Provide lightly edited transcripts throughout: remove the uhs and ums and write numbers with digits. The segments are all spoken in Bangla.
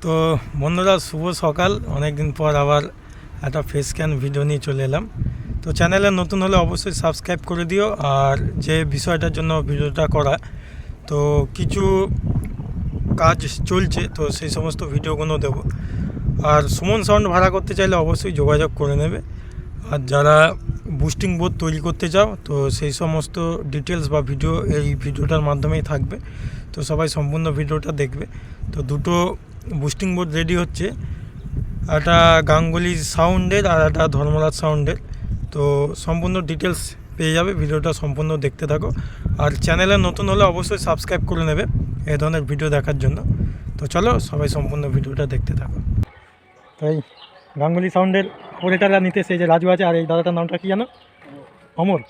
তো বন্ধুরা, শুভ সকাল। অনেক দিন পর আবার একটা ফেস স্ক্যান ভিডিও নিয়ে চলে এলাম। তো চ্যানেলে নতুন হলে অবশ্যই সাবস্ক্রাইব করে দিও। আর যে বিষয়টার জন্য ভিডিওটা করা, তো কিছু কাজ চলছে, তো সেই সমস্ত ভিডিওগুলো দেবো। আর সুমন সাউন্ড ভাড়া করতে চাইলে অবশ্যই যোগাযোগ করে নেবে। আর যারা বুস্টিং বোর্ড তৈরি করতে চাও, তো সেই সমস্ত ডিটেলস বা ভিডিও এই ভিডিওটার মাধ্যমেই থাকবে। তো সবাই সম্পূর্ণ ভিডিওটা দেখবে। তো দুটো বুস্টিং বোর্ড রেডি হচ্ছে, একটা গাঙ্গুলি সাউন্ডের আর একটা ধর্মরাজ সাউন্ডের। তো সম্পূর্ণ ডিটেলস পেয়ে যাবে, ভিডিওটা সম্পূর্ণ দেখতে থাকো। আর চ্যানেলে নতুন হলে অবশ্যই সাবস্ক্রাইব করে নেবে এই ধরনের ভিডিও দেখার জন্য। তো চলো সবাই সম্পূর্ণ ভিডিওটা দেখতে থাকো। তাই গাঙ্গুলি সাউন্ডের অপারেটাররা নিতে এসে, যে রাজু আছে, আর এই দাদাটার নামটা কি জানো? অমর।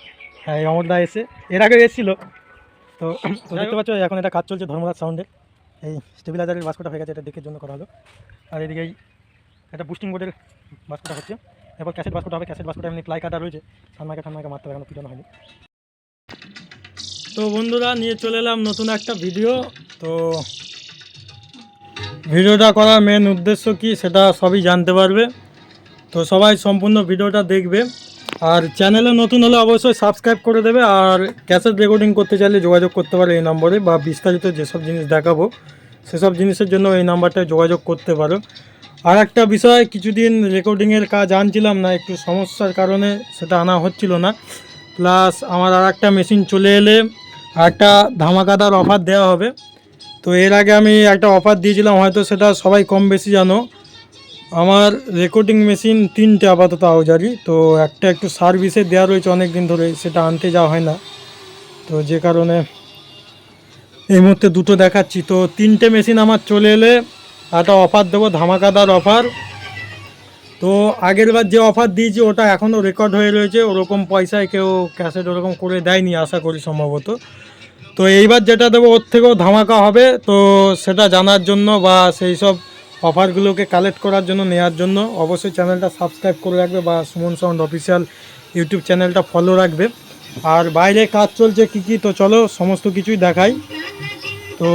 হ্যাঁ, এই অমরদা এসে এর আগে এসেছিলো। তো দেখতে পাচ্ছ এখন এটা কাজ চলছে ধর্মরাজ সাউন্ডের। এই স্টেবিলাইজারের বাস্কটা হয়ে গেছে, এটা দেখের জন্য করা হলো। আর এদিকে একটা বুস্টিং বোর্ডের বাস্কটা হচ্ছে, এরপর ক্যাসেট বাস্কটা হবে। ক্যাসেট বাস্কটা এমনি প্লাই কাটা রয়েছে, ঠান্মাকে মারতে হবে, এখনো পিটানো হয়নি। তো বন্ধুরা, নিয়ে চলে এলাম নতুন একটা ভিডিও। তো ভিডিওটা করার মেন উদ্দেশ্য কি সেটা সবই জানতে পারবে। তো সবাই সম্পূর্ণ ভিডিওটা দেখবে। আর চ্যানেলে নতুন হলে অবশ্যই সাবস্ক্রাইব করে দেবে। আর ক্যাসেট রেকর্ডিং করতে চাইলে যোগাযোগ করতে পারো এই নম্বরে, বা বিস্তারিত যেসব জিনিস দেখাবো সেসব জিনিসের জন্য এই নাম্বারটায় যোগাযোগ করতে পারো। আর একটা বিষয়, কিছুদিন রেকর্ডিংয়ের কাজ আনছিলাম না, একটু সমস্যার কারণে সেটা আনা হচ্ছিল না। প্লাস আমার আর একটা মেশিন চলে এলে আর একটা ধামাকাদার অফার দেওয়া হবে। তো এর আগে আমি একটা অফার দিয়েছিলাম, হয়তো সেটা সবাই কম বেশি জানো। আমার রেকর্ডিং মেশিন 3টে আপাতত আউজারি, তো একটা একটু সার্ভিসে দেওয়া রয়েছে অনেক দিন ধরে, সেটা আনতে যাওয়া হয় না। তো যে কারণে এই মুহূর্তে দুটো দেখাচ্ছি। তো 3টে মেশিন আমার চলে এলে একটা অফার দেবো, ধামাকাদার অফার। তো আগের বার যে অফার দিয়েছি ওটা এখনও রেকর্ড হয়ে রয়েছে, ওরকম পয়সায় কেউ ক্যাসেট ওরকম করে দেয়নি আশা করি সম্ভবত। তো এইবার যেটা দেবো ওর থেকেও ধামাকা হবে। তো সেটা জানার জন্য বা সেই সব অফারগুলোকে কালেক্ট করার জন্য, নেওয়ার জন্য অবশ্যই চ্যানেলটা সাবস্ক্রাইব করে রাখবে, বা সুমন সাউন্ড অফিসিয়াল ইউটিউব চ্যানেলটা ফলো রাখবে। আর বাইরে কাজ চলছে কী কী, তো চলো সমস্ত কিছুই দেখাই। তো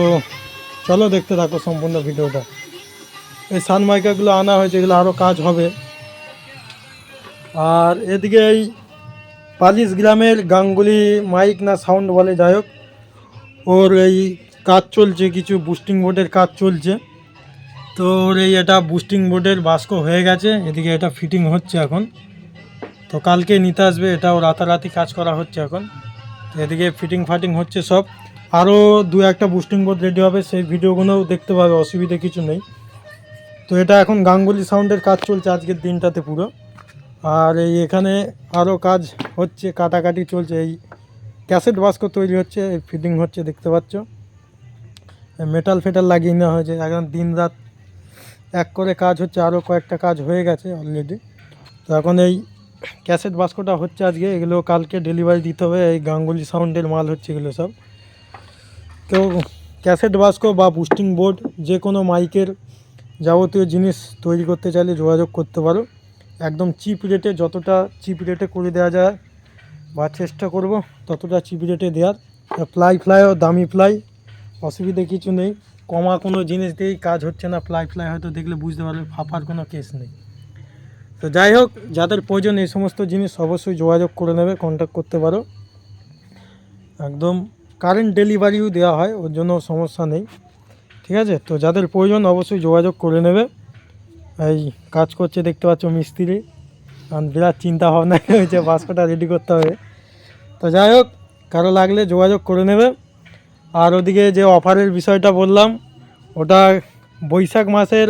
চলো দেখতে থাকো সম্পূর্ণ ভিডিওটা। এই সানমাইকাগুলো আনা হয়েছে, এগুলো আরও কাজ হবে। আর এদিকে এই 40 গ্রামের গাঙ্গুলি মাইক না সাউন্ড বলে, যাই হোক, ওর এই কাজ চলছে, কিছু বুস্টিং বোর্ডের কাজ চলছে। তো ওর এই এটা বুস্টিং বোর্ডের বাস্ক হয়ে গেছে, এদিকে এটা ফিটিং হচ্ছে এখন। তো কালকে নিতে আসবে, এটাও রাতারাতি কাজ করা হচ্ছে এখন। তো এদিকে ফিটিং ফাটিং হচ্ছে সব। আরও 2-1টা বুস্টিং বোর্ড রেডি হবে, সেই ভিডিওগুলোও দেখতে পাবে, অসুবিধে কিছু নেই। তো এটা এখন গাঙ্গুলি সাউন্ডের কাজ চলছে আজকের দিনটাতে পুরো। আর এই এখানে আরও কাজ হচ্ছে, কাটাকাটি চলছে, এই ক্যাসেট বাস্ক তৈরি হচ্ছে, এই ফিটিং হচ্ছে দেখতে পাচ্ছ। মেটাল ফেটাল লাগিয়ে নেওয়া হয়েছে, এখন দিন রাত এক করে কাজ হচ্ছে, আরও কয়েকটা কাজ হয়ে গেছে অলরেডি। তো এখন এই ক্যাসেট বাস্কটা হচ্ছে আজকে, এগুলো কালকে ডেলিভারি দিতে হবে। এই গাঙ্গুলি সাউন্ডের মাল হচ্ছে এগুলো সব। তো ক্যাসেট বাস্ক বা বুস্টিং বোর্ড, যে কোনো মাইকের যাবতীয় জিনিস তৈরি করতে চাইলে যোগাযোগ করতে পারো। একদম চিপ রেটে, যতটা চিপ রেটে করে দেওয়া যায় বা চেষ্টা করব ততটা চিপ রেটে দেওয়ার। ফ্লাইও দামি প্লাই, অসুবিধে কিছু নেই। কমা কোনো জিনিস দিয়েই কাজ হচ্ছে না। ফ্লাই হয়তো দেখলে বুঝতে পারবে, ফাঁপার কোনো কেস নেই। তো যাই হোক, যাদের প্রয়োজন এই সমস্ত জিনিস অবশ্যই যোগাযোগ করে নেবে, কন্ট্যাক্ট করতে পারো। একদম কারেন্ট ডেলিভারিও দেওয়া হয়, ওর জন্য সমস্যা নেই, ঠিক আছে। তো যাদের প্রয়োজন অবশ্যই যোগাযোগ করে নেবে। এই কাজ করছে দেখতে পাচ্ছ মিস্ত্রি, কারণ বিরাট চিন্তা ভাবনা হয়েছে, বাস্কটা রেডি করতে হবে। তো যাই হোক, কারো লাগলে যোগাযোগ করে নেবে। আর ওদিকে যে অফারের বিষয়টা বললাম, ওটা বৈশাখ মাসের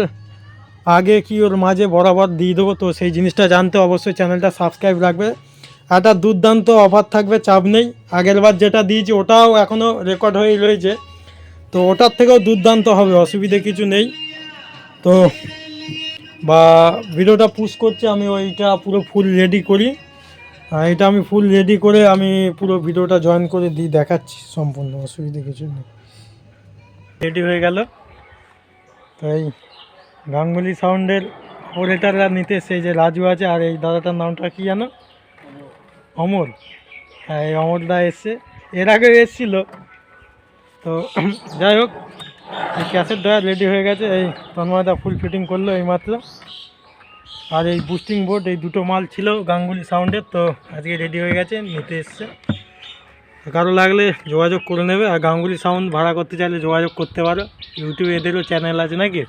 আগে কি ওর মাঝে বরাবর দিয়ে দেবো। তো সেই জিনিসটা জানতে অবশ্যই চ্যানেলটা সাবস্ক্রাইব রাখবে। একটা দুর্দান্ত অফার থাকবে, চাপ নেই। আগের বার যেটা দিয়েছি ওটাও এখনও রেকর্ড হয়েই রয়েছে, তো ওটার থেকেও দুর্দান্ত হবে, অসুবিধে কিছু নেই। তো বা ভিডিওটা পুশ করছে, আমি ওইটা পুরো ফুল রেডি করি। এটা আমি ফুল রেডি করে আমি পুরো ভিডিওটা জয়েন করে দিই, দেখাচ্ছি সম্পূর্ণ, অসুবিধে কিছু নেই। রেডি হয়ে গেল। তো এই গাঙ্গুলি সাউন্ডের অপারেটাররা নিতে, সেই যে রাজু আছে, আর এই দাদাটার নামটা কি জানো? অমর। হ্যাঁ, এই অমরদা এসছে, এর আগে এসেছিলো। তো যাই হোক, এই ক্যাসেট ড্রয়ার রেডি হয়ে গেছে, এই তন্ময়দা ফুল ফিটিং করলো এইমাত্র। আর এই বুস্টিং বোর্ড এই দুটো মাল ছিল গাঙ্গুলি সাউন্ডের, তো আজকে রেডি হয়ে গেছে, নিতে এসছে। কারো লাগলে যোগাযোগ করে নেবে, আর গাঙ্গুলি সাউন্ড ভাড়া করতে চাইলে যোগাযোগ করতে পারো। ইউটিউবে এদেরও চ্যানেল আছে নাকি।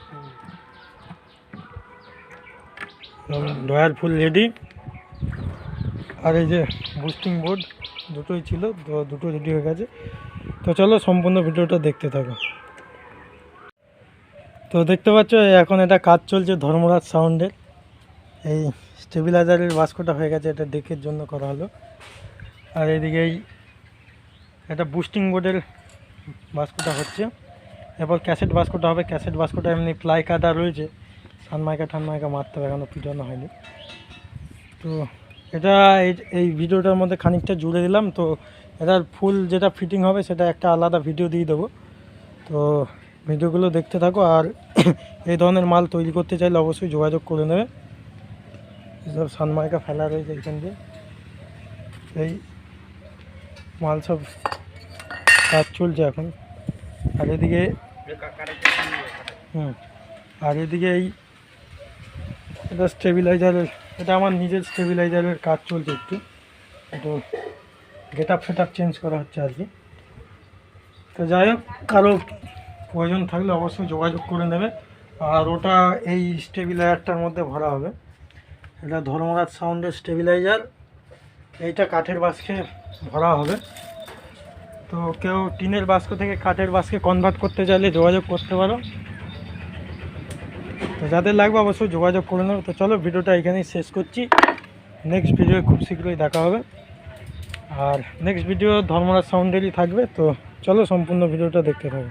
ড্রয়ার ফুল রেডি, আর এই যে বুস্টিং বোর্ড দুটোই ছিল, তো দুটো রেডি হয়ে গেছে। তো চলো সম্পূর্ণ ভিডিওটা দেখতে থাকো। তো দেখতে পাচ্ছ এখন এটা কাজ চলছে ধর্মরাজ সাউন্ডের। এই স্টেবিলাইজারের বাস্কটা হয়ে গেছে, এটা ডেকের জন্য করা হলো। আর এইদিকে এটা বুস্টিং বোর্ডের বাস্কটা হচ্ছে, এরপর ক্যাসেট বাস্কটা হবে। ক্যাসেট বাস্কটা এমনি প্লাই কাটা রয়েছে, সানমাইকা ঠানমাইকা মারতে হবে, এখনও পিটানো হয়নি। তো এটা এই ভিডিওটার মধ্যে খানিকটা জুড়ে দিলাম। তো এটার ফুল যেটা ফিটিং হবে সেটা একটা আলাদা ভিডিও দিয়ে দেবো, তো ভিডিওগুলো দেখতে থাকো। আর এই ধরনের মাল তৈরি করতে চাইলে অবশ্যই যোগাযোগ করে নেবে। সব সানমাইকা ফেলা রয়েছে এখান দিয়ে, এই মাল সব কাজ চলছে এখন। আর এদিকে আর এদিকে এটা স্টেবিলাইজারের, এটা আমার নিজের স্টেবিলাইজারের কাজ চলছে একটু গেট আপ ফেট আপ চেঞ্জ করা হচ্ছে আর কি। তো যাই হোক, কারো প্রয়োজন থাকলে অবশ্যই যোগাযোগ করে নেবে। আর ওটা এই স্টেবিলাইজারটার মধ্যে ভরা হবে। এটা ধর্মরাজ সাউন্ডের স্টেবিলাইজার, এইটা কাঠের বাস্কে ভরা হবে। তো কেউ টিনের বাস্ক থেকে কাঠের বাস্কে কনভার্ট করতে চাইলে যোগাযোগ করতে পারো। তো যাদের লাগবে অবশ্যই যোগাযোগ করে নেবে। তো চলো ভিডিওটা এখানেই শেষ করছি, নেক্সট ভিডিও খুব শীঘ্রই দেখা হবে। আর নেক্সট ভিডিও ধর্মরাজ সাউন্ডেরই থাকবে। তো চলো সম্পূর্ণ ভিডিওটা দেখতে থাকো।